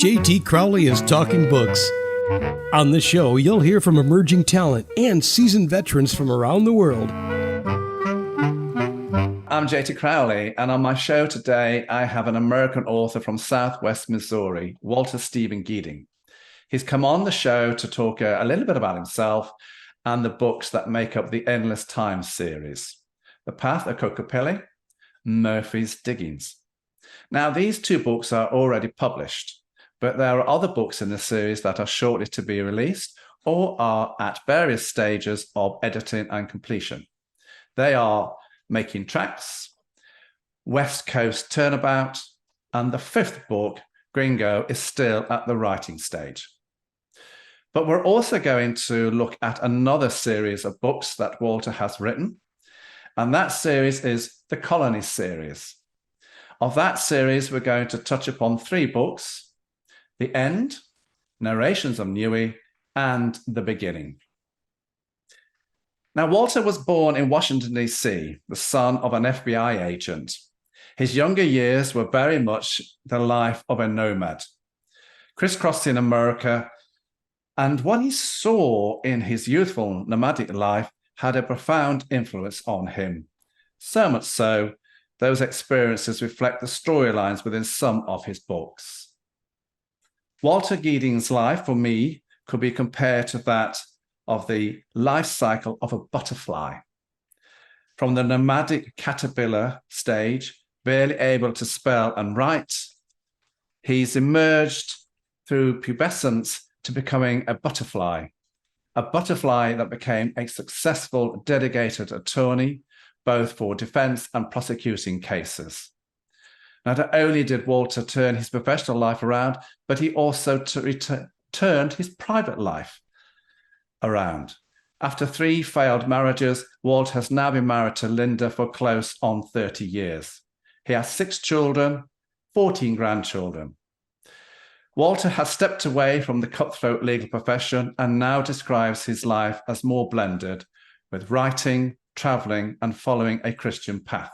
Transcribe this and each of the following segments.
J.T. Crowley is Talking Books. On the show, you'll hear from emerging talent and seasoned veterans from around the world. I'm J.T. Crowley, and on my show today, I have an American author from Southwest Missouri, Walter Stephen Geeding. He's come on the show to talk a little bit about himself and the books that make up the Endless Time series, The Path of Kokopelli, Murphy's Diggings. Now, these two books are already published, but there are other books in the series that are shortly to be released or are at various stages of editing and completion. They are Making Tracks, West Coast Turnabout, and the fifth book, Gringo, is still at the writing stage. But we're also going to look at another series of books that Walter has written, and that series is the Colony series. Of that series, we're going to touch upon three books: The End, Narrations of Newey, and The Beginning. Now, Walter was born in Washington, D.C., the son of an FBI agent. His younger years were very much the life of a nomad, crisscrossing America, and what he saw in his youthful nomadic life had a profound influence on him. So much so, those experiences reflect the storylines within some of his books. Walter Geeding's life, for me, could be compared to that of the life cycle of a butterfly. From the nomadic caterpillar stage, barely able to spell and write, he's emerged through pubescence to becoming a butterfly that became a successful dedicated attorney, both for defense and prosecuting cases. Not only did Walter turn his professional life around, but he also turned his private life around. After 3 failed marriages, Walt has now been married to Linda for close on 30 years. He has 6 children, 14 grandchildren. Walter has stepped away from the cutthroat legal profession and now describes his life as more blended with writing, traveling, and following a Christian path.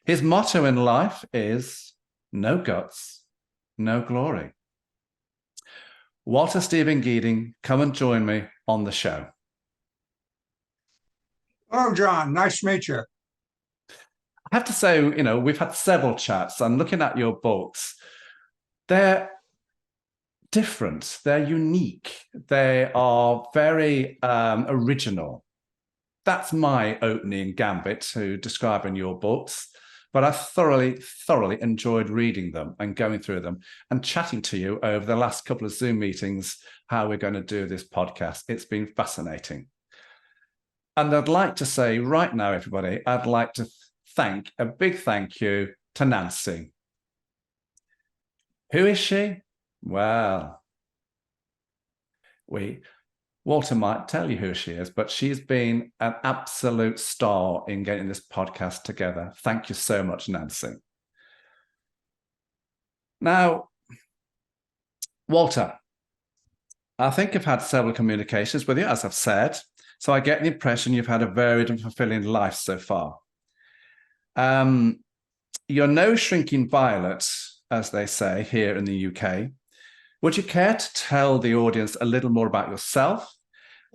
His motto in life is no guts, no glory. Walter Stephen Geeding, come and join me on the show. Hello, John. Nice to meet you. I have to say, we've had several chats, and looking at your books, they're different, they're unique, they are very original. That's my opening gambit to describing your books. But I thoroughly enjoyed reading them and going through them and chatting to you over the last couple of Zoom meetings, how we're going to do this podcast. It's been fascinating. And I'd like to say right now, everybody, I'd like to thank a big thank you to Nancy. Who is she? Well, Walter might tell you who she is, but she's been an absolute star in getting this podcast together. Thank you so much, Nancy. Now, Walter, I think I've had several communications with you, as I've said, so I get the impression you've had a varied and fulfilling life so far. You're no shrinking violet, as they say here in the UK. Would you care to tell the audience a little more about yourself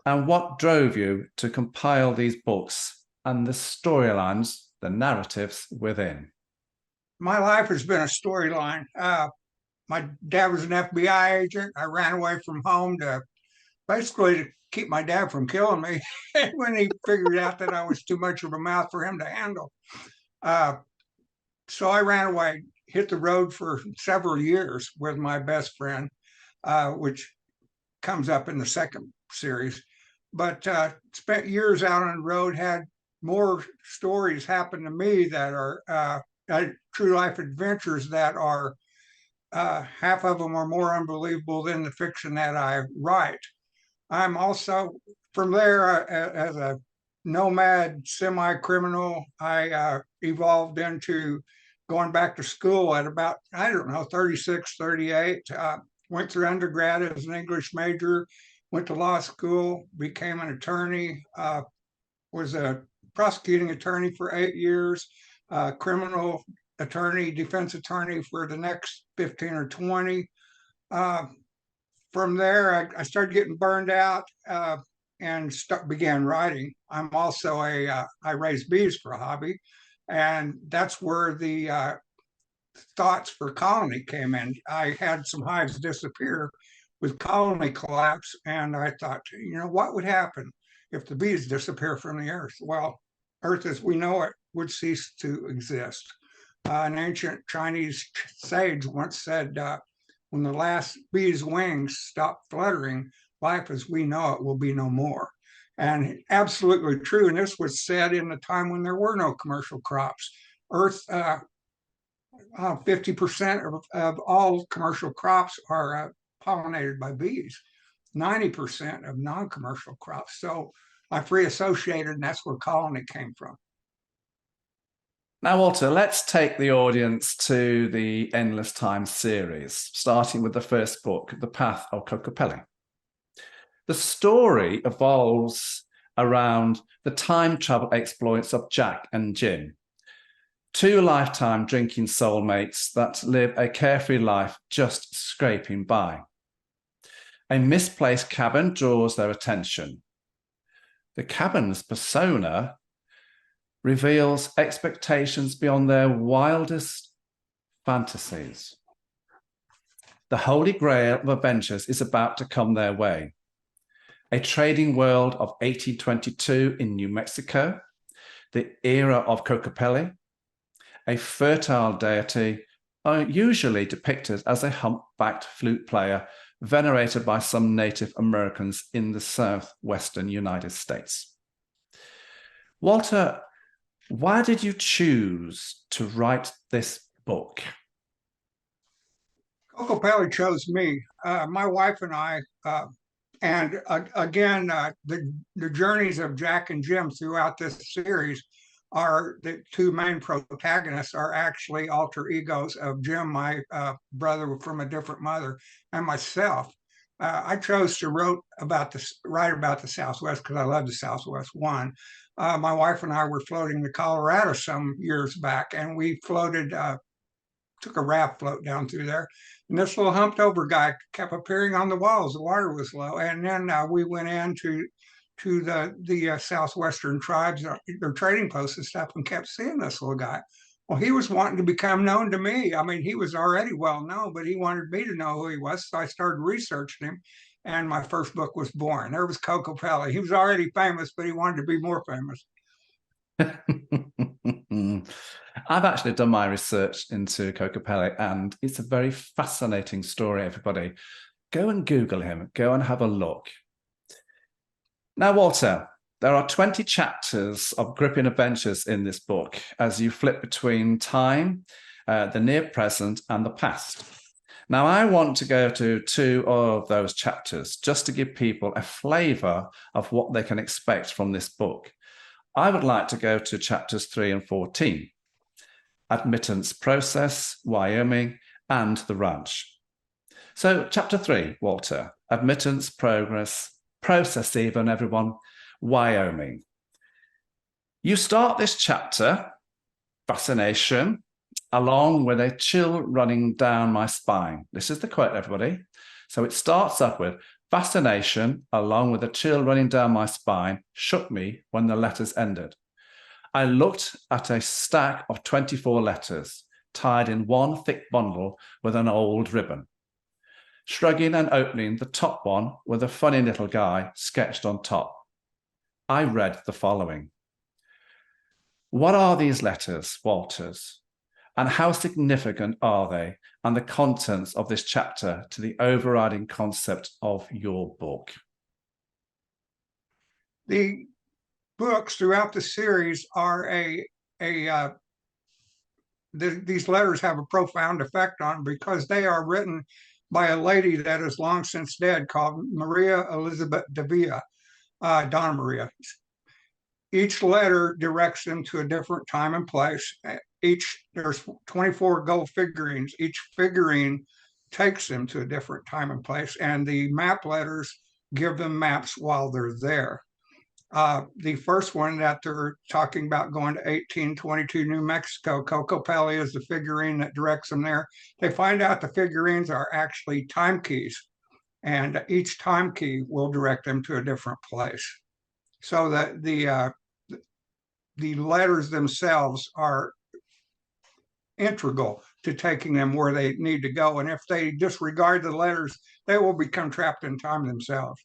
and what drove you to compile these books and the storylines, the narratives within? My life has been a storyline. My dad was an FBI agent. I ran away from home to keep my dad from killing me when he figured out that I was too much of a mouth for him to handle. So I ran away, hit the road for several years with my best friend, which comes up in the second series. But spent years out on the road, had more stories happen to me that are true life adventures that are half of them are more unbelievable than the fiction that I write. I'm also from there as a nomad semi-criminal. I evolved into going back to school at about, 36, 38. Went through undergrad as an English major, went to law school, became an attorney, was a prosecuting attorney for 8 years, criminal attorney, defense attorney for the next 15 or 20, From there, I started getting burned out and began writing. I'm also I raise bees for a hobby, and that's where the thoughts for colony came in. I had some hives disappear with colony collapse, and I thought, what would happen if the bees disappear from the earth? Well, Earth as we know it would cease to exist. An ancient Chinese sage once said, when the last bee's wings stop fluttering, life as we know it will be no more. And absolutely true. And this was said in the time when there were no commercial crops. Earth, 50% of all commercial crops are pollinated by bees, 90% of non-commercial crops. So I free associated, and that's where colony came from. Now, Walter, let's take the audience to the Endless Time series, starting with the first book, The Path of Kokopelli. The story evolves around the time travel exploits of Jack and Jim, two lifetime drinking soulmates that live a carefree life just scraping by. A misplaced cabin draws their attention. The cabin's persona reveals expectations beyond their wildest fantasies. The holy grail of adventures is about to come their way. A trading world of 1822 in New Mexico, the era of Kokopelli, a fertile deity usually depicted as a humpbacked flute player venerated by some Native Americans in the southwestern United States. Walter, why did you choose to write this book? Kokopelli chose me. My wife and I, and again, the journeys of Jack and Jim throughout this series are the two main protagonists are actually alter egos of Jim, my brother from a different mother, and myself. I chose to write about the Southwest because I love the Southwest. One, my wife and I were floating to Colorado some years back, and we floated, took a raft float down through there. And this little humped over guy kept appearing on the walls. The water was low. And then we went into the Southwestern tribes, their trading posts and stuff, and kept seeing this little guy. Well, he was wanting to become known to me. I mean, he was already well known, but he wanted me to know who he was. So I started researching him, and my first book was born. There was Kokopelli. He was already famous, but he wanted to be more famous. I've actually done my research into Kokopelli, and it's a very fascinating story, everybody. Go and Google him. Go and have a look. Now, Walter, there are 20 chapters of gripping adventures in this book as you flip between time, the near present, and the past. Now, I want to go to two of those chapters just to give people a flavor of what they can expect from this book. I would like to go to chapters 3 and 14, Admittance Process, Wyoming, and the Ranch. So chapter 3, Walter, Admittance Process even, everyone, Wyoming. You start this chapter, Fascination, along with a chill running down my spine. This is the quote, everybody. So it starts up with, fascination, along with a chill running down my spine, shook me when the letters ended. I looked at a stack of 24 letters, tied in one thick bundle with an old ribbon. Shrugging and opening the top one with a funny little guy sketched on top. I read the following. What are these letters, Walters? And how significant are they and the contents of this chapter to the overriding concept of your book? The books throughout the series are these letters have a profound effect on because they are written by a lady that is long since dead called Maria Elizabeth Davila, Donna Maria. Each letter directs them to a different time and place. There's 24 gold figurines. Each figurine takes them to a different time and place, and the map letters give them maps while they're there. The first one that they're talking about going to 1822 New Mexico, Kokopelli is the figurine that directs them there. They find out the figurines are actually time keys, and each time key will direct them to a different place. So that the letters themselves are integral to taking them where they need to go. And if they disregard the letters, they will become trapped in time themselves.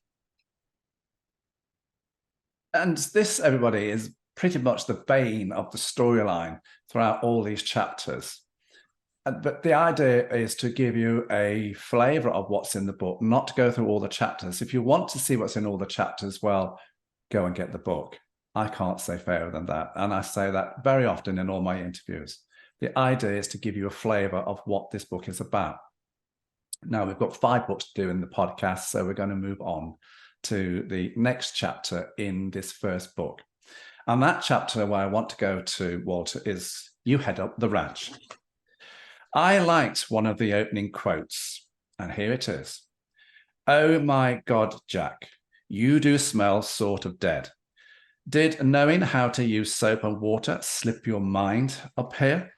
And this, everybody, is pretty much the bane of the storyline throughout all these chapters. But the idea is to give you a flavor of what's in the book, not to go through all the chapters. If you want to see what's in all the chapters, well, go and get the book. I can't say fairer than that. And I say that very often in all my interviews. The idea is to give you a flavor of what this book is about. Now, we've got 5 books to do in the podcast, so we're going to move on to the next chapter in this first book. And that chapter where I want to go to, Walter, is You Head Up the Ranch. I liked one of the opening quotes, and here it is. Oh my God, Jack, you do smell sort of dead. Did knowing how to use soap and water slip your mind up here?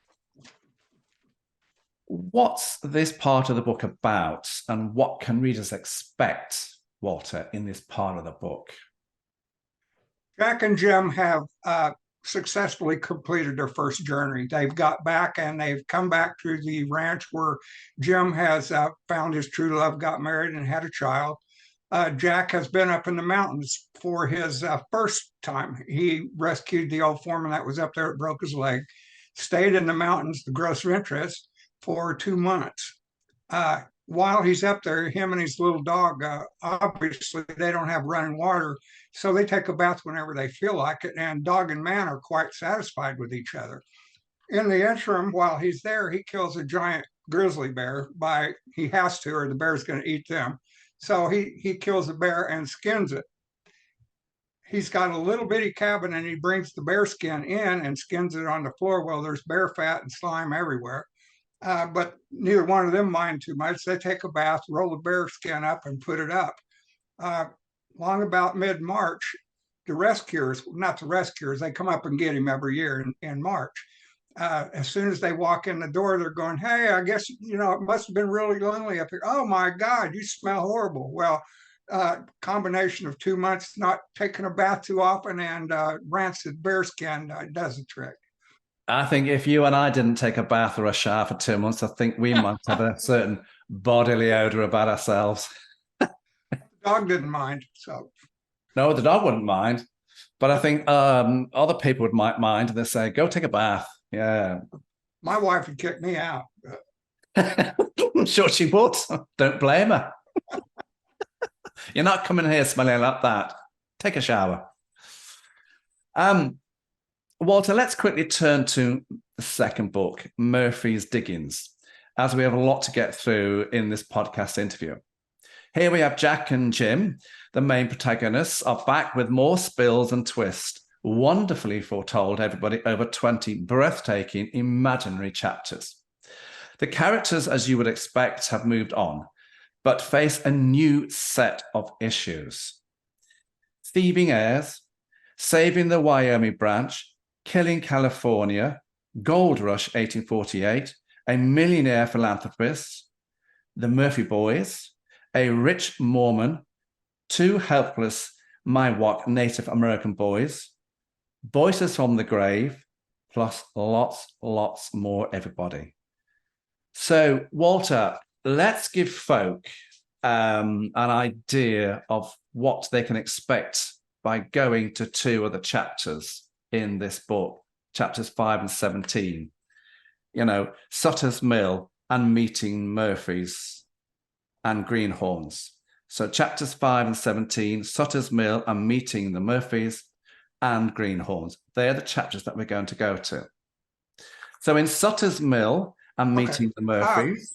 What's this part of the book about, and what can readers expect, Walter, in this part of the book? Jack and Jim have successfully completed their first journey. They've got back and they've come back to the ranch where Jim has found his true love, got married, and had a child. Jack has been up in the mountains for his first time. He rescued the old foreman that was up there that broke his leg, stayed in the mountains, the gross interest, for 2 months. While he's up there, him and his little dog, obviously they don't have running water, so they take a bath whenever they feel like it, and dog and man are quite satisfied with each other. In the interim, while he's there, he kills a giant grizzly bear he has to, or the bear's going to eat them. So he kills the bear and skins it. He's got a little bitty cabin, and he brings the bear skin in and skins it on the floor. Well, there's bear fat and slime everywhere. But neither one of them mind too much. They take a bath, roll the bear skin up, and put it up. Long about mid-March, the rescuers, not the rescuers, they come up and get him every year in March. As soon as they walk in the door, they're going, hey, I guess, it must have been really lonely up here. Oh my God, you smell horrible. Well, combination of 2 months not taking a bath too often and rancid bear skin does the trick. I think if you and I didn't take a bath or a shower for 2 months, I think we might have a certain bodily odor about ourselves. The dog didn't mind. So no, the dog wouldn't mind. But I think other people might mind. They say, go take a bath. Yeah. My wife would kick me out. I'm sure she would. Don't blame her. You're not coming here smelling like that. Take a shower. Walter, let's quickly turn to the second book, Murphy's Diggings, as we have a lot to get through in this podcast interview. Here we have Jack and Jim, the main protagonists, are back with more spills and twists, wonderfully foretold, everybody, over 20 breathtaking imaginary chapters. The characters, as you would expect, have moved on, but face a new set of issues. Thieving heirs, saving the Wyoming branch, killing California, Gold Rush 1848, a millionaire philanthropist, the Murphy boys, a rich Mormon, 2 helpless Miwok Native American boys, voices from the grave, plus lots more, everybody. So, Walter, let's give folk an idea of what they can expect by going to 2 of the chapters in this book, chapters 5 and 17. Sutter's Mill and meeting Murphys and Greenhorns. So chapters 5 and 17, Sutter's Mill and meeting the Murphys and Greenhorns. They're the chapters that we're going to go to. So in Sutter's Mill and meeting the Murphys,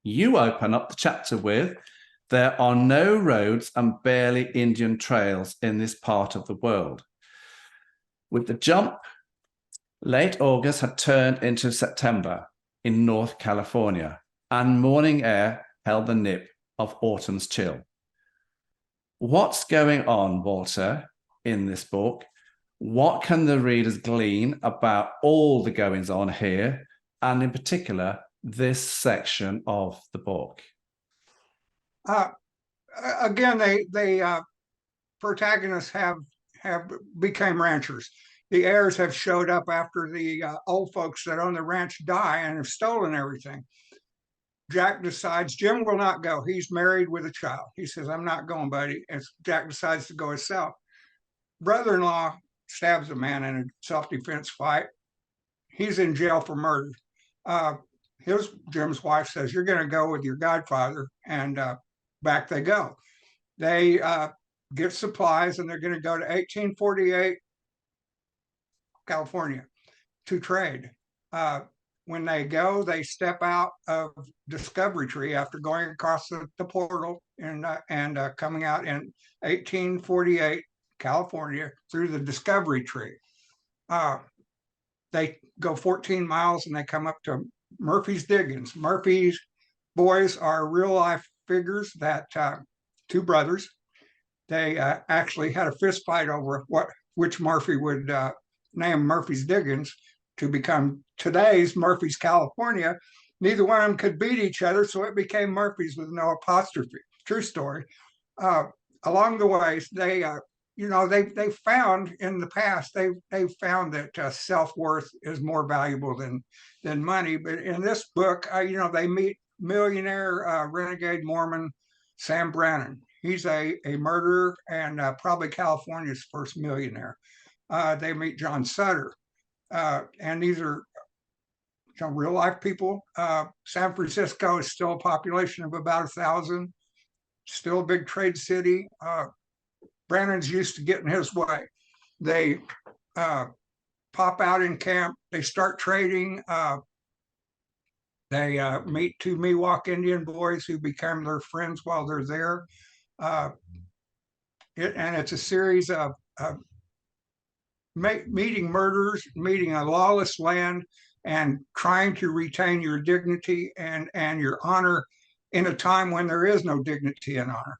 you open up the chapter with, there are no roads and barely Indian trails in this part of the world. With the jump, late August had turned into September in North California, and morning air held the nip of autumn's chill. What's going on, Walter, in this book? What can the readers glean about all the goings on here, and in particular, this section of the book? Again, they protagonists have become ranchers. The heirs have showed up after the old folks that own the ranch die and have stolen everything. Jack decides Jim will not go. He's married with a child. He says, "I'm not going, buddy." And Jack decides to go himself. Brother-in-law stabs a man in a self-defense fight. He's in jail for murder. Jim's wife says, "You're going to go with your godfather," and back they go. They get supplies, and they're going to go to 1848 California to trade. When they go, they step out of Discovery Tree after going across the portal and coming out in 1848 California through the Discovery Tree. They go 14 miles and they come up to Murphy's Diggings. Murphy's boys are real life figures that two brothers. They actually had a fist fight over which Murphy would name Murphy's Diggings to become today's Murphy's California. Neither one of them could beat each other, so it became Murphy's with no apostrophe. True story. Along the way, they found in the past they found that self-worth is more valuable than money. But in this book, they meet millionaire renegade Mormon Sam Brannan. He's a murderer and probably California's first millionaire. They meet John Sutter, and these are real life people. San Francisco is still a population of about 1,000, still a big trade city. Brannan's used to getting his way. They pop out in camp. They start trading. They meet two Miwok Indian boys who become their friends while they're there. And it's a series of meeting murderers, meeting a lawless land, and trying to retain your dignity and your honor in a time when there is no dignity and honor.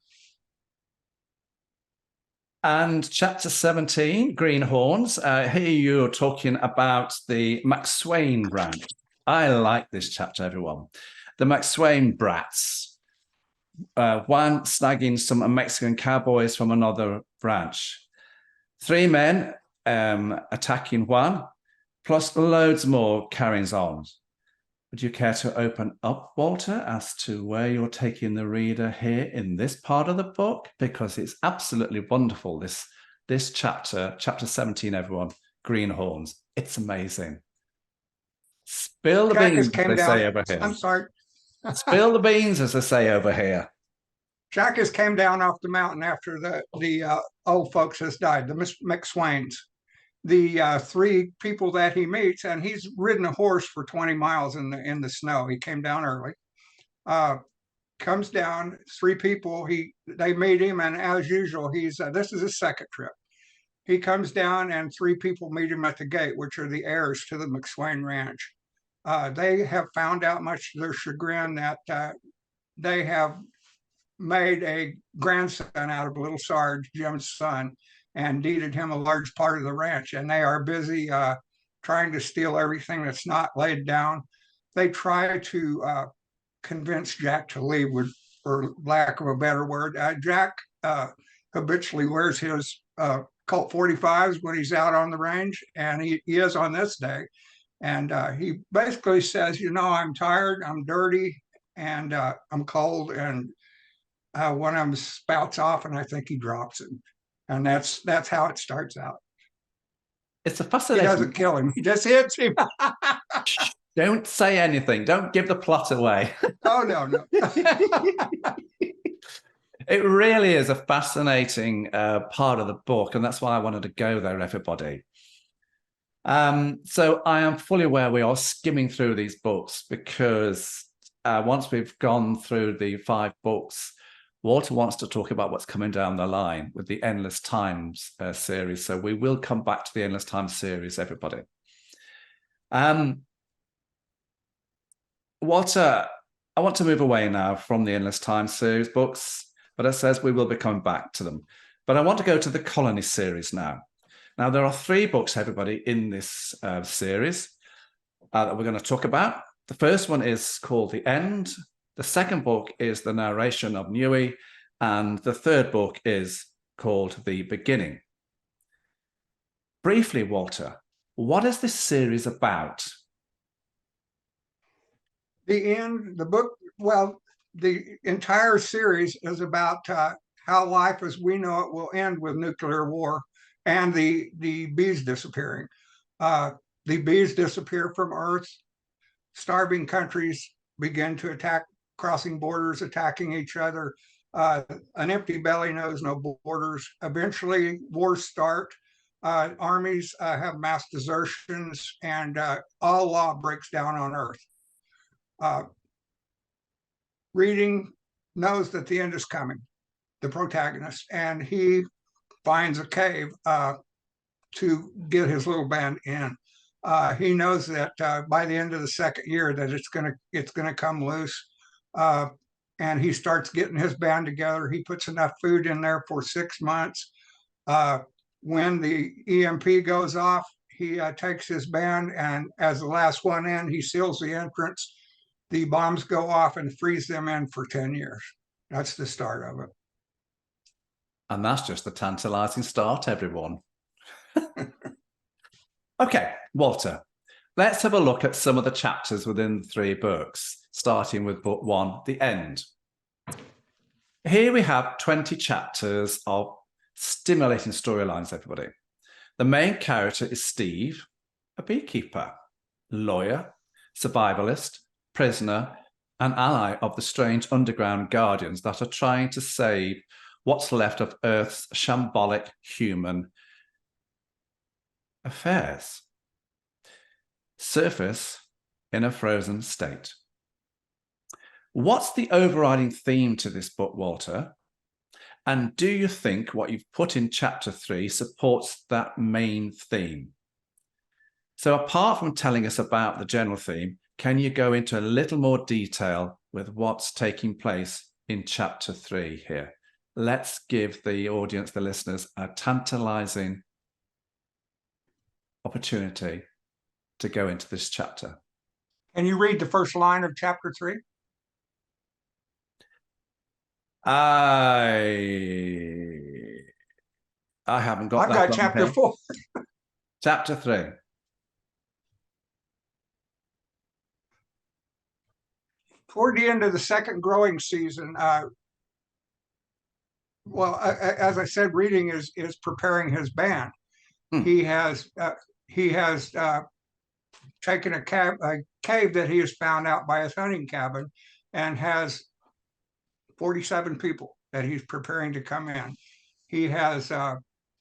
And chapter 17, Greenhorns. Here you're talking about the McSwain ranch. I like this chapter, everyone. The McSwain brats. One snagging some Mexican cowboys from another ranch. 3 men attacking one, plus loads more carryings on. Would you care to open up, Walter, as to where you're taking the reader here in this part of the book? Because it's absolutely wonderful, this chapter 17, everyone, Greenhorns. It's amazing. Spill the beans, as they say over here. I'm sorry. Spill the beans, as they say over here. Jack has came down off the mountain after the old folks has died, the McSwains. The 3 people that he meets, and he's ridden a horse for 20 miles in the snow. He came down early. Comes down, 3 people. They meet him, and as usual, this is his second trip. He comes down, and 3 people meet him at the gate, which are the heirs to the McSwain Ranch. They have found out, much to their chagrin, that they have made a grandson out of Little Sarge, Jim's son, and deeded him a large part of the ranch. And they are busy trying to steal everything that's not laid down. They try to convince Jack to leave, for lack of a better word. Jack habitually wears his Colt 45s when he's out on the range, and he is on this day. And he basically says, "I'm tired, I'm dirty, and I'm cold." And one of them spouts off, and I think he drops him. And that's how it starts out. It's a fascinating. He doesn't kill him; he just hits him. Don't say anything. Don't give the plot away. Oh no. It really is a fascinating part of the book, and that's why I wanted to go there, everybody. So I am fully aware we are skimming through these books because once we've gone through the 5 books, Walter wants to talk about what's coming down the line with the Endless Times series. So we will come back to the Endless Times series, everybody. Walter, I want to move away now from the Endless Times series books but it says we will be coming back to them. But I want to go to the Colony series now. Now, there are 3 books, everybody, in this series that we're going to talk about. The first one is called The End. The second book is the narration of Nui. And the third book is called The Beginning. Briefly, Walter, what is this series about? The end, the book, well, the entire series is about how life as we know it will end with nuclear war and the bees disappearing. The bees disappear from Earth. Starving countries begin to attack, crossing borders, attacking each other. An empty belly knows no borders. Eventually, wars start. Armies have mass desertions, and all law breaks down on Earth. Reading knows that the end is coming, the protagonist, and he finds a cave to get his little band in. He knows that by the end of the second year that it's gonna come loose, and he starts getting his band together. He puts enough food in there for 6 months. When the EMP goes off, he takes his band, and as the last one in, he seals the entrance. The bombs go off and freeze them in for 10 years. That's the start of it. And that's just the tantalizing start, everyone. Okay, Walter, let's have a look at some of the chapters within the 3 books, starting with book 1, The End. Here we have 20 chapters of stimulating storylines, everybody. The main character is Steve, a beekeeper, lawyer, survivalist, prisoner, and ally of the strange underground guardians that are trying to save what's left of Earth's shambolic human affairs. Surface in a frozen state. What's the overriding theme to this book, Walter? And do you think what you've put in chapter 3 supports that main theme? So apart from telling us about the general theme, can you go into a little more detail with what's taking place in chapter 3 here? Let's give the audience, the listeners, a tantalizing opportunity to go into this chapter. Can you read the first line of chapter 3? I haven't got I've that. got chapter 4. Chapter 3. Toward the end of the second growing season, as I said, Reading is preparing his band. He has taken a cave that he has found out by his hunting cabin, and has 47 people that he's preparing to come in. He has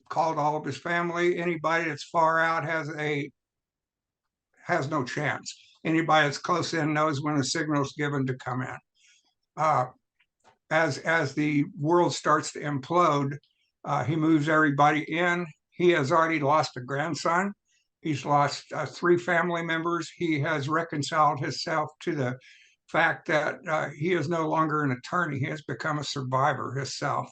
called all of his family. Anybody that's far out has no chance. Anybody that's close in knows when a signal is given to come in. As the world starts to implode, he moves everybody in. He has already lost a grandson. He's lost 3 family members. He has reconciled himself to the fact that he is no longer an attorney. He has become a survivor himself.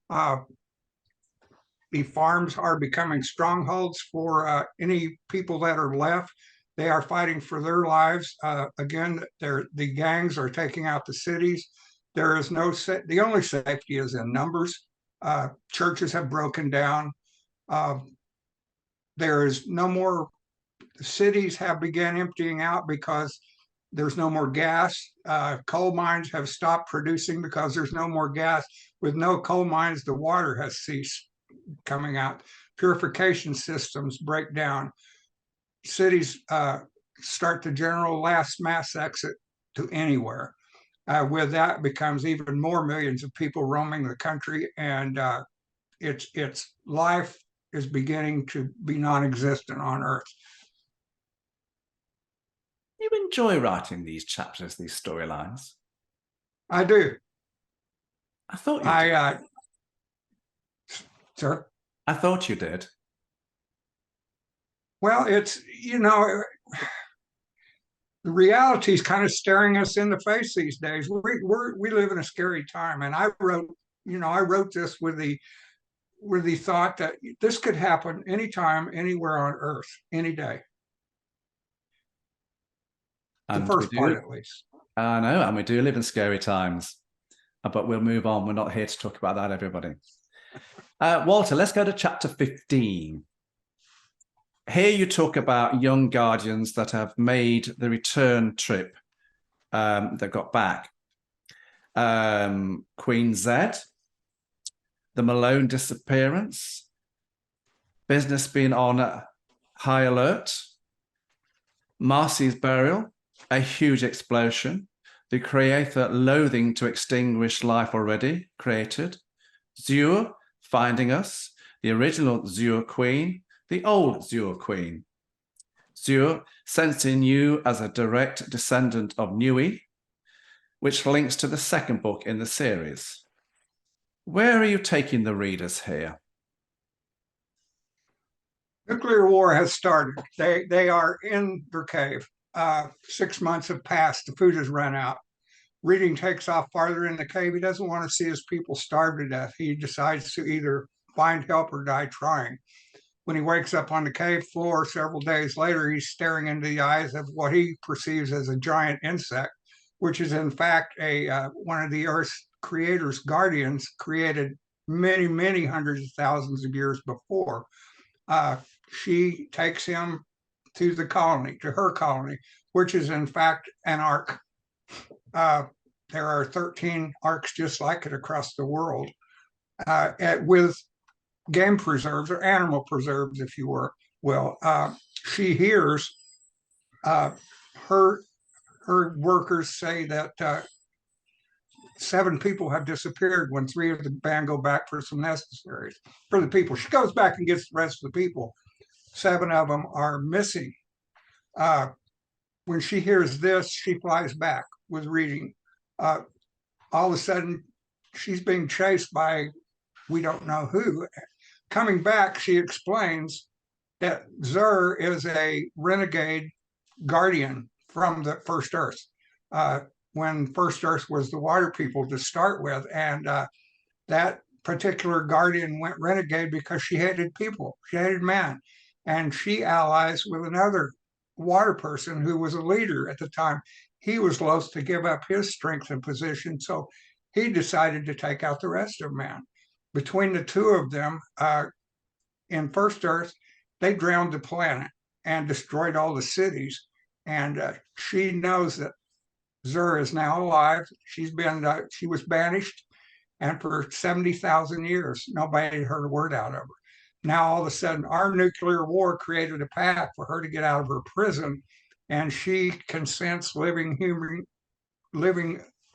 The farms are becoming strongholds for any people that are left. They are fighting for their lives. Again, the gangs are taking out the cities. There is the only safety is in numbers. Churches have broken down. There is no more, cities have begun emptying out because there's no more gas. Coal mines have stopped producing because there's no more gas. With no coal mines, the water has ceased coming out. Purification systems break down. Cities start the general last mass exit to anywhere. With that becomes even more millions of people roaming the country, and its life is beginning to be non-existent on Earth. You enjoy writing these chapters, these storylines? I do. I thought you did. Sir? I thought you did. Well, it's, the reality is kind of staring us in the face these days. We live in a scary time, and I wrote I wrote this with the thought that this could happen anytime, anywhere on Earth, any day. The first part, at least. I know, and we do live in scary times. But we'll move on. We're not here to talk about that, everybody. Walter, let's go to chapter 15. Here you talk about young guardians that have made the return trip, that got back. Queen Z, the Malone disappearance, business being on high alert, Marcy's burial, a huge explosion, the creator loathing to extinguish life already created, Zur finding us, the original Zur Queen, the old Zur Queen, Zur sensing you as a direct descendant of Nui, which links to the second book in the series. Where are you taking the readers here? Nuclear war has started. They are in their cave. 6 months have passed. The food has run out. Reading takes off farther in the cave. He doesn't want to see his people starve to death. He decides to either find help or die trying. When he wakes up on the cave floor several days later, he's staring into the eyes of what he perceives as a giant insect, which is in fact one of the Earth's creator's guardians, created many, many hundreds of thousands of years before. She takes him to the colony, to her colony, which is in fact an ark. There are 13 arks just like it across the world, with game preserves or animal preserves, if you will. She hears her workers say that 7 people have disappeared when 3 of the band go back for some necessaries for the people. She goes back and gets the rest of the people. 7 of them are missing. When she hears this, she flies back with Reading. All of a sudden, she's being chased by we don't know who. Coming back, she explains that Zur is a renegade guardian from the First Earth, when First Earth was the water people to start with. And that particular guardian went renegade because she hated people, she hated man. And she allies with another water person who was a leader at the time. He was loath to give up his strength and position, so he decided to take out the rest of man. Between the 2 of them, in First Earth, they drowned the planet and destroyed all the cities. And she knows that Zur is now alive. She was banished, and for 70,000 years, nobody had heard a word out of her. Now, all of a sudden, our nuclear war created a path for her to get out of her prison, and she can sense living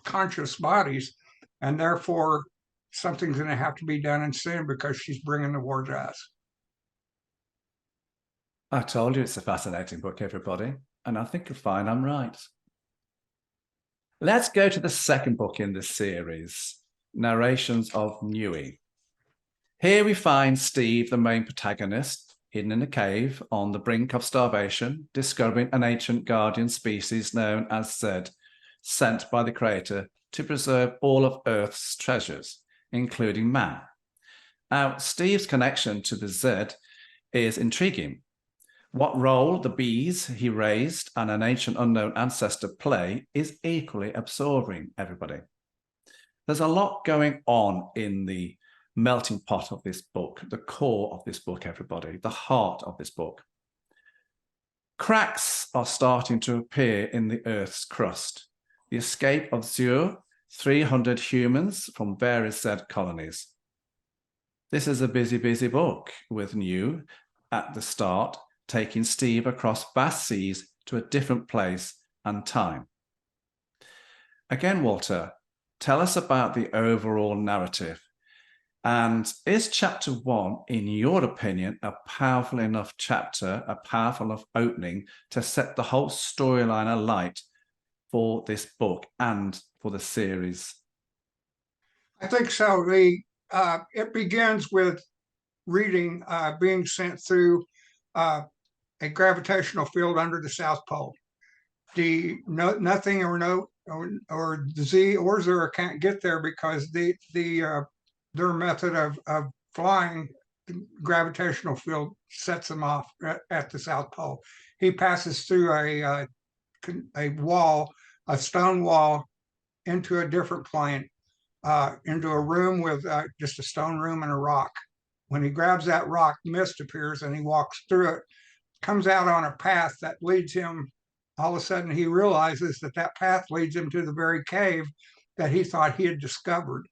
conscious bodies, and therefore something's going to have to be done in sin because she's bringing the war to us. I told you it's a fascinating book, everybody, and I think you'll find I'm right. Let's go to the second book in this series, Narrations of Nui. Here we find Steve, the main protagonist, hidden in a cave on the brink of starvation, discovering an ancient guardian species known as Zed, sent by the creator to preserve all of Earth's treasures, including man. Now, Steve's connection to the Zed is intriguing. What role the bees he raised and an ancient unknown ancestor play is equally absorbing, everybody. There's a lot going on in the melting pot of this book, the core of this book, everybody, the heart of this book. Cracks are starting to appear in the Earth's crust. The escape of Zur, 300 humans from various Zed colonies. This is a busy, busy book with Nui at the start, taking Steve across vast seas to a different place and time. Again, Walter, tell us about the overall narrative. And is chapter 1, in your opinion, a powerful enough chapter, a powerful enough opening to set the whole storyline alight for this book and for the series? I think so. It begins with Reading being sent through a gravitational field under the South Pole. Nothing or the Z or Zur can't get there because the their method of flying, the gravitational field sets them off at the South Pole. He passes through a wall, a stone wall, into a different plane, into a room with just a stone room and a rock. When he grabs that rock, mist appears and he walks through it, comes out on a path that leads him. All of a sudden, he realizes that that path leads him to the very cave that he thought he had discovered.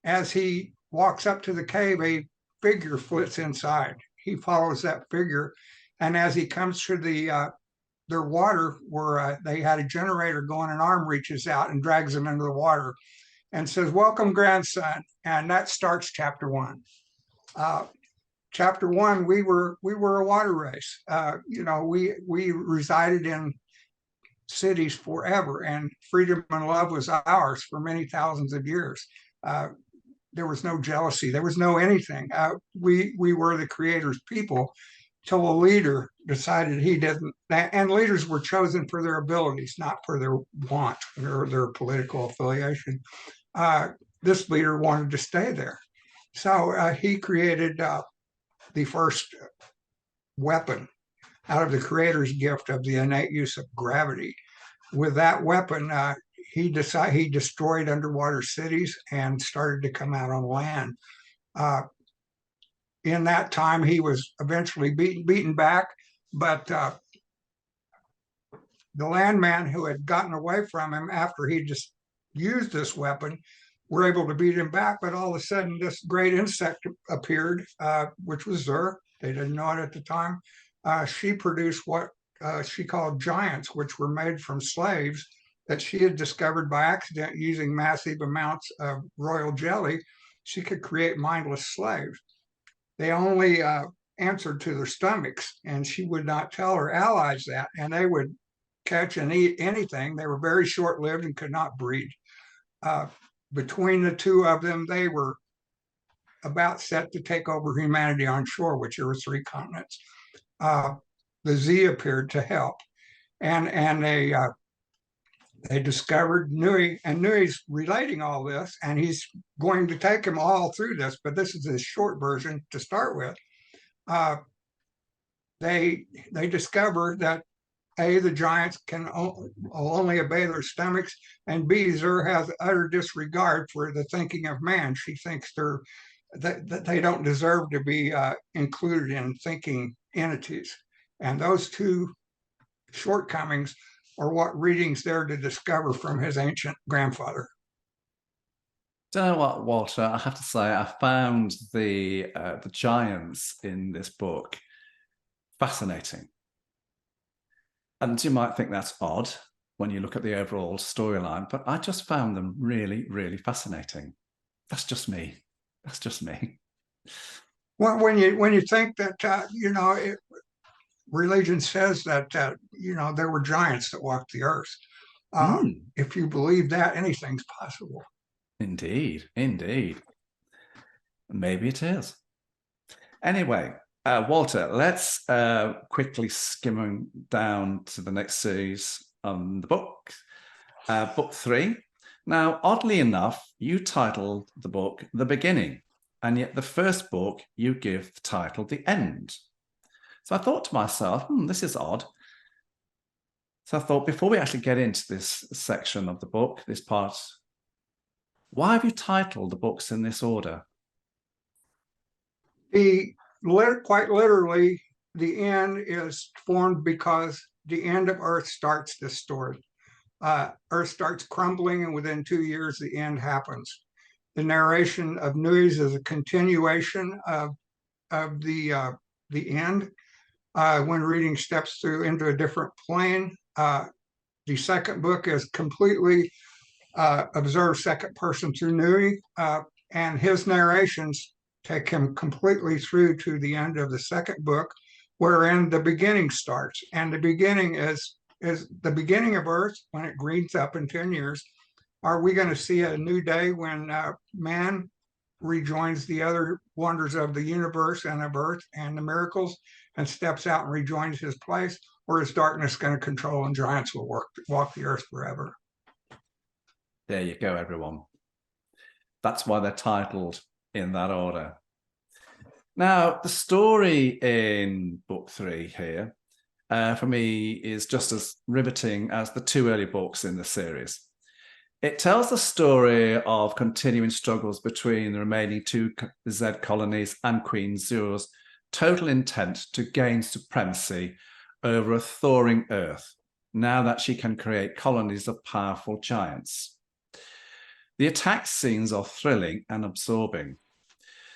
As he walks up to the cave, a figure flits inside. He follows that figure, and as he comes to their water, where they had a generator going, an arm reaches out and drags him into the water, and says, "Welcome, grandson." And that starts chapter one. Chapter one, we were a water race. We resided in cities forever, and freedom and love was ours for many thousands of years. There was no jealousy. There was no anything. We were the Creator's people till a leader decided he didn't. And leaders were chosen for their abilities, not for their want or their political affiliation. This leader wanted to stay there. So he created the first weapon out of the Creator's gift of the innate use of gravity. With that weapon, he destroyed underwater cities and started to come out on land. In that time, he was eventually beaten back, but the landman who had gotten away from him after he just used this weapon were able to beat him back. But all of a sudden, this great insect appeared, which was Zur. They didn't know it at the time. She produced what she called giants, which were made from slaves that she had discovered by accident using massive amounts of royal jelly. She could create mindless slaves. They only answered to their stomachs, and she would not tell her allies that, and they would catch and eat anything. They were very short-lived and could not breed. Between the two of them, they were about set to take over humanity on shore, which there were 3 continents. The Z appeared to help, and they discovered Nui, and Nui's relating all this, and he's going to take them all through this, but this is his short version to start with. They discover that A, the giants can only obey their stomachs, and B, Zur has utter disregard for the thinking of man. She thinks that they don't deserve to be included in thinking entities. And those 2 shortcomings are what Reading's there to discover from his ancient grandfather. Do you know what, Walter? I have to say, I found the giants in this book fascinating. And you might think that's odd when you look at the overall storyline, but I just found them really, really fascinating. That's just me. That's just me. Well, when you think that religion says that there were giants that walked the earth. If you believe that, anything's possible. Indeed, indeed. Maybe it is. Anyway, Walter, let's quickly skim down to the next series on the book, book 3. Now, oddly enough, you titled the book The Beginning, and yet the first book you give titled The End. So I thought to myself, this is odd. So I thought, before we actually get into this section of the book, this part, why have you titled the books in this order? Quite literally, the end is formed because the end of Earth starts this story. Earth starts crumbling, and within 2 years, the end happens. The narration of Nui's is a continuation of the end. When Reading steps through into a different plane, the second book is completely observed second person through Nui, and his narrations take him completely through to the end of the second book, wherein the beginning starts. And the beginning is the beginning of Earth when it greens up in 10 years. Are we going to see a new day when man rejoins the other wonders of the universe and of Earth and the miracles and steps out and rejoins his place? Or is darkness going to control and giants will walk the earth forever? There you go, everyone. That's why they're titled in that order. Now, the story in book 3 here, for me, is just as riveting as the 2 early books in the series. It tells the story of continuing struggles between the remaining 2 Z colonies and Queen Zur's total intent to gain supremacy over a thawing Earth, now that she can create colonies of powerful giants. The attack scenes are thrilling and absorbing.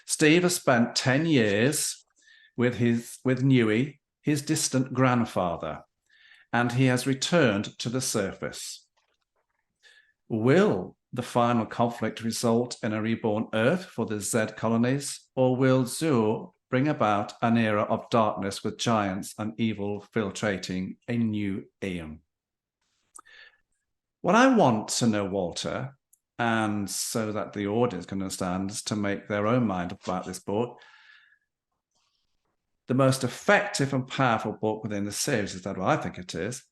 Steve has spent 10 years with Nui, his distant grandfather, and he has returned to the surface. Will the final conflict result in a reborn Earth for the Z colonies, or will Zur bring about an era of darkness with giants and evil filtrating a new aeon? What I want to know, Walter, and so that the audience can understand, is to make their own mind about this book. The most effective and powerful book within the series, is that what I think it is.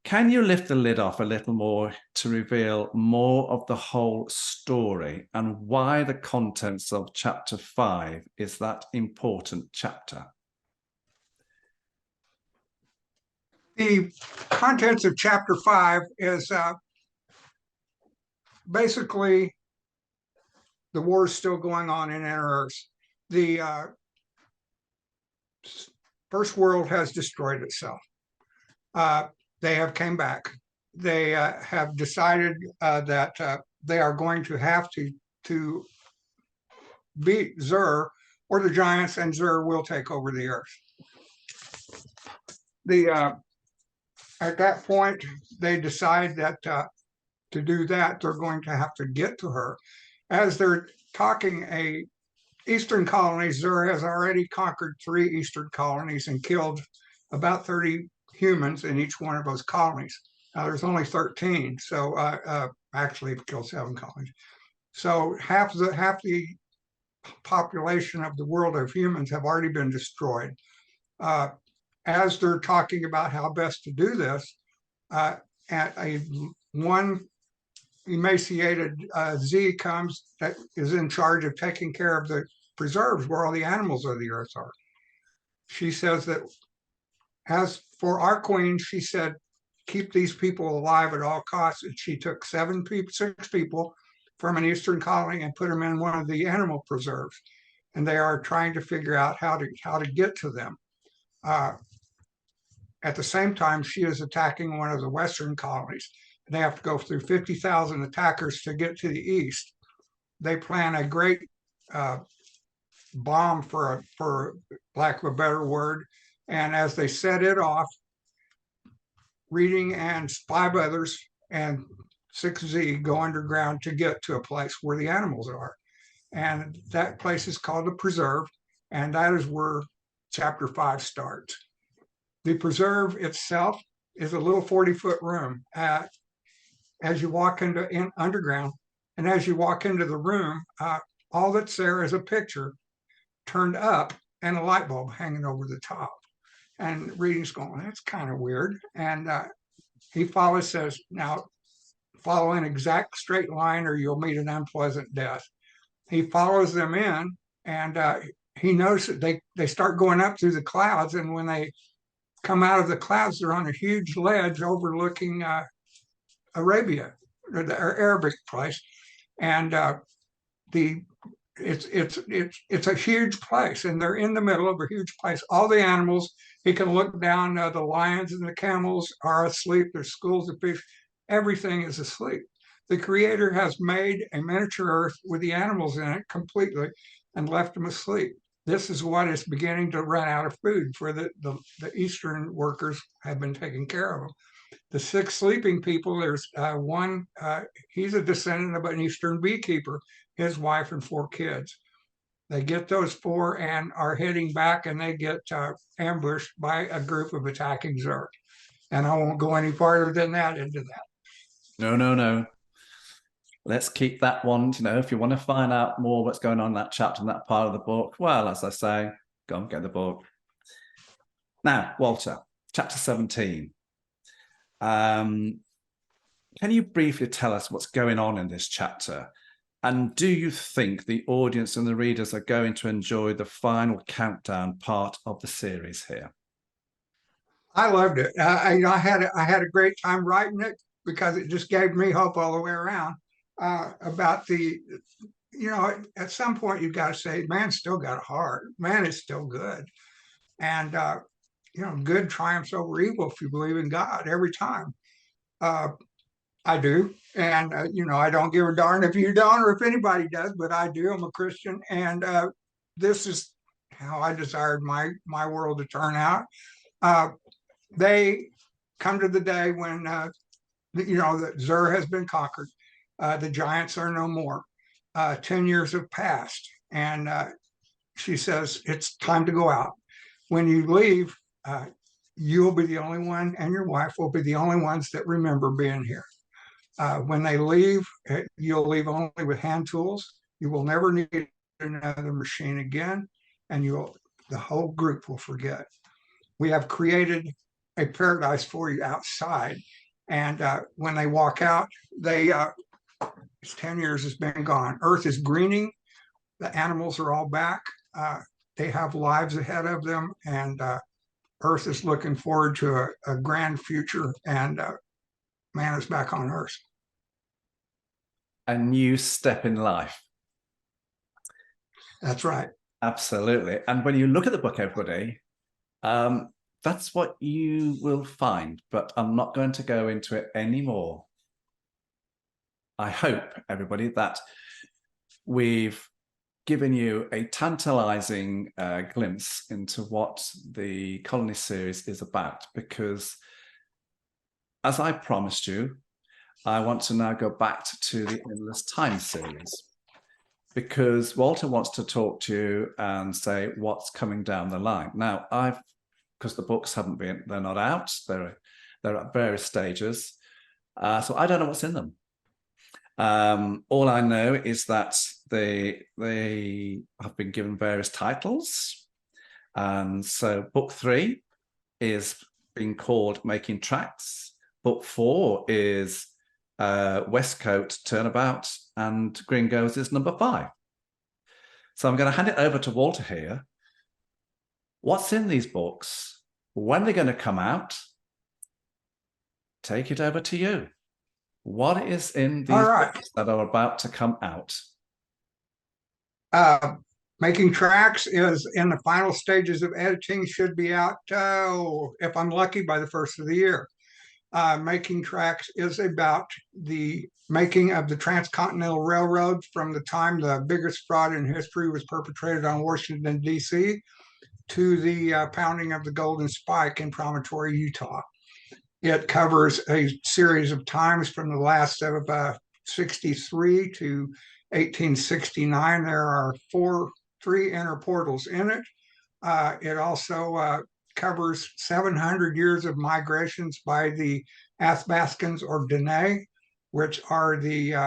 Can you lift the lid off a little more to reveal more of the whole story and why the contents of chapter 5 is that important chapter? The contents of chapter 5 is basically the war is still going on in Inner Earth. The First World has destroyed itself. They have came back. They have decided that they are going to have to beat Zur or the giants, and Zur will take over the Earth. At that point, they decide that to do that, they're going to have to get to her. As they're talking, eastern colony, Zur has already conquered 3 eastern colonies and killed about 30 humans in each one of those colonies. Now there's only 13, so actually it killed 7 colonies. So half the population of the world of humans have already been destroyed. As they're talking about how best to do this, one emaciated Z comes that is in charge of taking care of the preserves where all the animals of the earth are. She says that, as for our queen, she said, keep these people alive at all costs. And she took 6 people from an eastern colony and put them in one of the animal preserves. And they are trying to figure out how to get to them. At the same time, she is attacking one of the western colonies. They have to go through 50,000 attackers to get to the east. They plan a great bomb, for lack of a better word. And as they set it off, Reading and 5 others and 6Z go underground to get to a place where the animals are. And that place is called the Preserve. And that is where chapter 5 starts. The Preserve itself is a little 40-foot room. As you walk underground, and as you walk into the room, all that's there is a picture turned up and a light bulb hanging over the top. And Reading's going, that's kind of weird. And he says, now follow an exact straight line or you'll meet an unpleasant death. He follows them in, and he knows that they start going up through the clouds. And when they come out of the clouds, they're on a huge ledge overlooking Arabia, or the Arabic place. And it's a huge place, and they're in the middle of a huge place. All the animals, he can look down, the lions and the camels are asleep. There's schools of fish. Everything is asleep. The Creator has made a miniature Earth with the animals in it completely and left them asleep. This is what is beginning to run out of food for the Eastern workers have been taking care of them. The 6 sleeping people, there's one, he's a descendant of an Eastern beekeeper, his wife and 4 kids. They get those 4 and are heading back, and they get ambushed by a group of attacking Zur. And I won't go any farther than that into that. No. Let's keep that one, if you want to find out more what's going on in that chapter and that part of the book, well, as I say, go and get the book. Now, Walter, chapter 17. Can you briefly tell us what's going on in this chapter And do you think the audience and the readers are going to enjoy the final countdown part of the series here? I loved it. I had a great time writing it because it just gave me hope all the way around about the. At some point you've got to say, man's still got a heart. Man is still good, and good triumphs over evil if you believe in God every time. I do, and I don't give a darn if you don't or if anybody does, but I do. I'm a Christian, and this is how I desired my world to turn out. They come to the day when that Zer has been conquered. The giants are no more. 10 years have passed, and she says it's time to go out. When you leave, you'll be the only one, and your wife will be the only ones that remember being here. When they leave, you'll leave only with hand tools. You will never need another machine again, and the whole group will forget. We have created a paradise for you outside, and when they walk out, it's 10 years has been gone. Earth is greening. The animals are all back. They have lives ahead of them, and Earth is looking forward to a grand future, and man is back on Earth. A new step in life. That's right. Absolutely. And when you look at the book, everybody, that's what you will find, but I'm not going to go into it anymore. I hope, everybody, that we've given you a tantalizing glimpse into what the Colony series is about, because as I promised you, I want to now go back to the Endless Time series, because Walter wants to talk to you and say what's coming down the line. Now, because the books they're not out, they're at various stages, so I don't know what's in them. All I know is that they have been given various titles, and so book 3 is being called Making Tracks. Book 4 is West Coast Turnabout, and Gringos is number 5. So I'm going to hand it over to Walter here. What's in these books? When they're going to come out? Take it over to you. What is in these books that are about to come out? Making Tracks is in the final stages of editing, should be out, if I'm lucky, by the first of the year. Making Tracks is about the making of the Transcontinental Railroad from the time the biggest fraud in history was perpetrated on Washington, D.C. to the pounding of the Golden Spike in Promontory, Utah. It covers a series of times from the last of 63 to 1869. There are 3 inner portals in it. It also covers 700 years of migrations by the Athabascans or Dene, which are Dene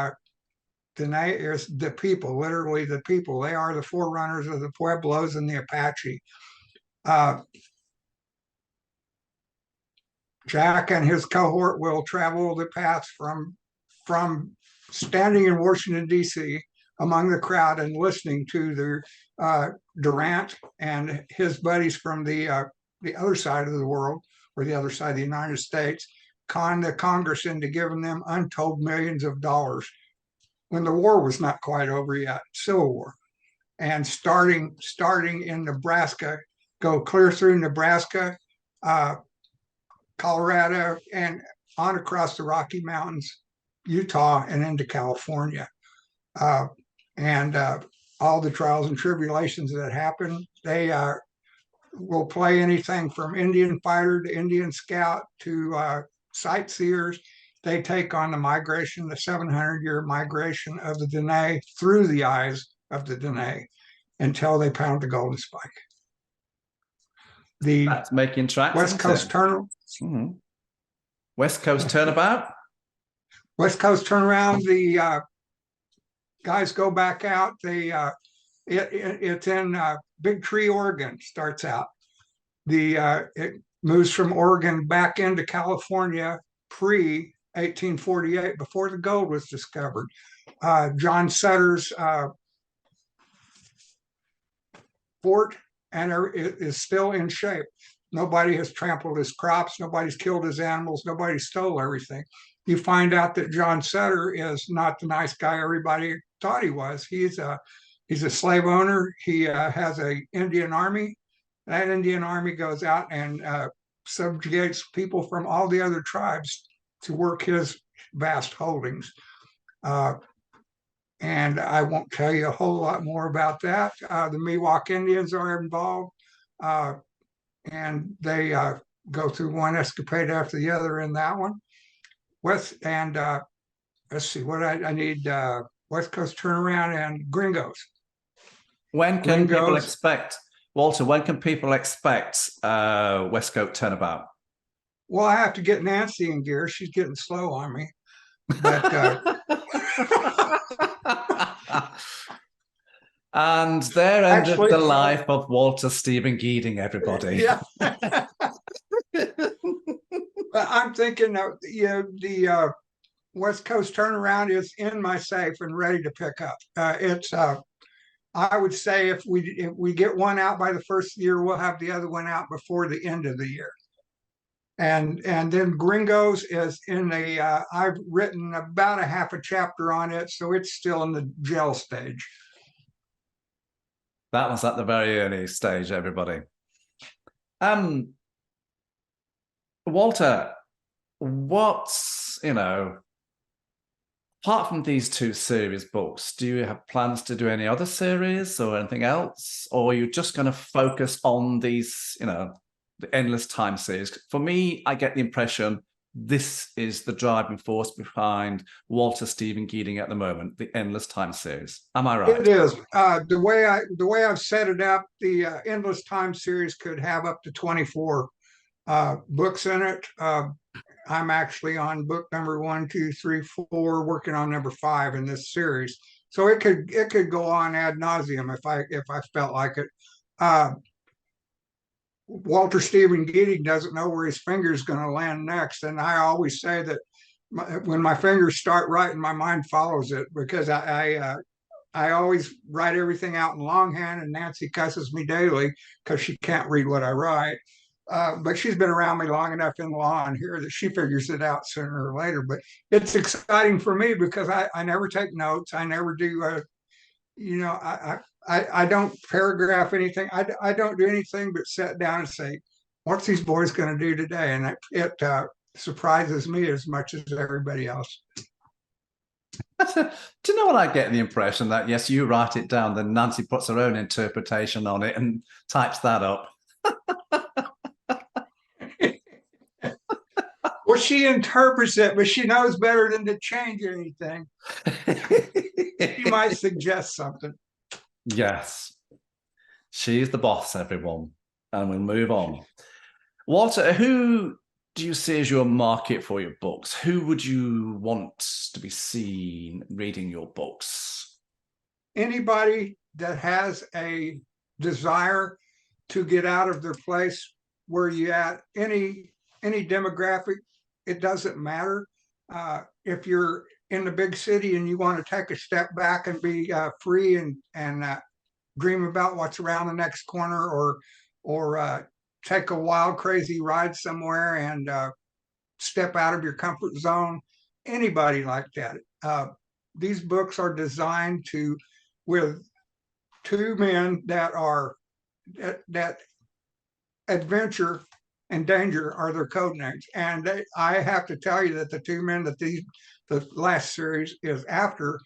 is the people, literally the people. They are the forerunners of the Pueblos and the Apache. Jack and his cohort will travel the path from standing in Washington, D.C. among the crowd and listening to the Durant and his buddies from the other side of the world, or the other side of the United States, con the Congress into giving them untold millions of dollars when the war was not quite over yet, Civil War. And starting in Nebraska, go clear through Nebraska, Colorado, and on across the Rocky Mountains, Utah, and into California. And all the trials and tribulations that happen, they will play anything from Indian fighter to Indian scout to sightseers. They take on the migration, the 700-year migration of the Dene through the eyes of the Dene until they pound the Golden Spike. That's Making Tracks. West Coast Turnaround. Mm-hmm. West Coast Turnabout. West Coast Turnaround. The guys go back out. It's in Big Tree, Oregon. Starts out. It moves from Oregon back into California pre 1848, before the gold was discovered. John Sutter's fort and is still in shape. Nobody has trampled his crops. Nobody's killed his animals. Nobody stole everything. You find out that John Sutter is not the nice guy everybody thought he was. He's a slave owner. He has an Indian army. That Indian army goes out and subjugates people from all the other tribes to work his vast holdings. And I won't tell you a whole lot more about that. The Miwok Indians are involved, and they go through one escapade after the other in that one. Let's see what I need. West Coast Turnaround and Gringos. When can people expect, Walter, when can people expect West Coast Turnabout? Well, I have to get Nancy in gear. She's getting slow on me. But and there ended the life of Walter Stephen Geeding, everybody. Yeah. I'm thinking the West Coast Turnaround is in my safe and ready to pick up. I would say if we get one out by the first year, we'll have the other one out before the end of the year. And then Gringos is in I've written about a half a chapter on it, so it's still in the gel stage. That was at the very early stage, everybody. Walter, what's, apart from these two series books, do you have plans to do any other series or anything else? Or are you just going to focus on these, the Endless Time series? For me, I get the impression this is the driving force behind Walter Stephen Geeding at the moment, the Endless Time series. Am I right? It is. The way I've set it up, the Endless Time series could have up to 24 books in it. I'm actually on book number 1, 2, 3, 4, working on number 5 in this series. So it could go on ad nauseum if I felt like it. Walter Stephen Geeding doesn't know where his finger is going to land next, and I always say that when my fingers start writing, my mind follows it, because I always write everything out in longhand, and Nancy cusses me daily because she can't read what I write. But she's been around me long enough in law and here that she figures it out sooner or later. But it's exciting for me because I never take notes. I never do, I don't paragraph anything. I don't do anything but sit down and say, what's these boys going to do today? And it surprises me as much as everybody else. Do you know what I get the impression that, yes, you write it down, then Nancy puts her own interpretation on it and types that up? Well, she interprets it, but she knows better than to change anything. She might suggest something. Yes. She's the boss, everyone. And we'll move on. Walter, who do you see as your market for your books? Who would you want to be seen reading your books? Anybody that has a desire to get out of their place where you at, any demographic, it doesn't matter. If you're in the big city and you want to take a step back and be free and dream about what's around the next corner, or take a wild, crazy ride somewhere and step out of your comfort zone, anybody like that. These books are designed with two men that are that adventure and danger are their code names. And I have to tell you that the two men that the last series is after,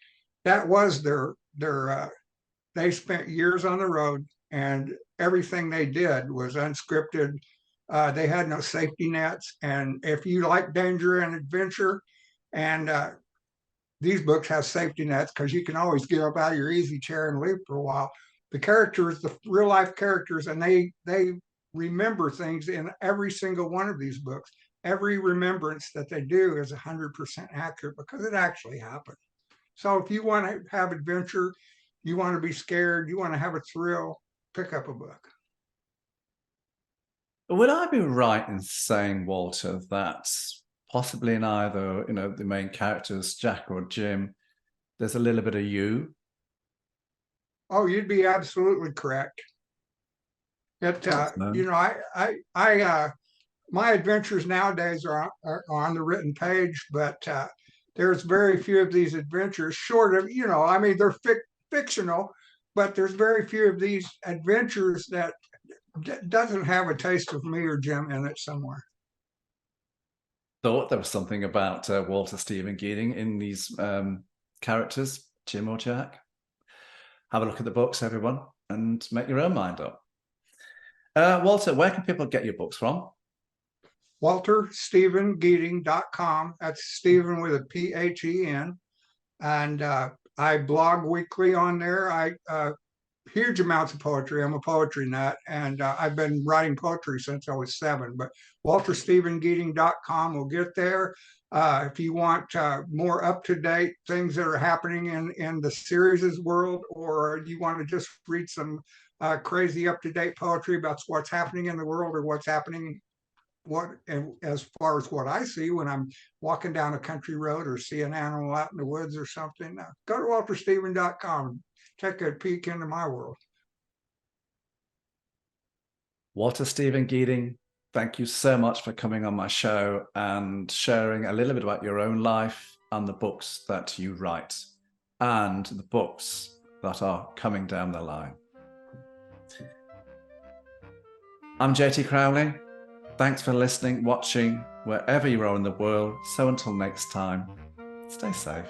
that was their they spent years on the road, and everything they did was unscripted. They had no safety nets. And if you like danger and adventure, and these books have safety nets because you can always get up out of your easy chair and leave for a while. The characters, the real life characters, and they remember things in every single one of these books. Every remembrance that they do is 100% accurate because it actually happened. So if you want to have adventure, you want to be scared, you want to have a thrill, pick up a book. Would I be right in saying, Walter, that possibly in either, the main characters, Jack or Jim, there's a little bit of you? Oh, you'd be absolutely correct. My adventures nowadays are on the written page, but there's very few of these adventures short of, they're fictional, but there's very few of these adventures that doesn't have a taste of me or Jim in it somewhere. Thought there was something about Walter Stephen Geeding in these characters, Jim or Jack. Have a look at the books, everyone, and make your own mind up. Walter, where can people get your books from? WalterStephenGeeding.com. That's Stephen with a P-H-E-N. And I blog weekly on there. Huge amounts of poetry. I'm a poetry nut, and I've been writing poetry since I was 7. But WalterStephenGeeding.com will get there. If you want more up-to-date things that are happening in the series' world, or you want to just read some crazy up-to-date poetry about what's happening in the world or what's happening as far as what I see when I'm walking down a country road or see an animal out in the woods or something, go to WalterStephen.com. Take a peek into my world. Walter Stephen Geeding, thank you so much for coming on my show and sharing a little bit about your own life and the books that you write and the books that are coming down the line. I'm JT Crowley. Thanks for listening, watching, wherever you are in the world. So until next time, stay safe.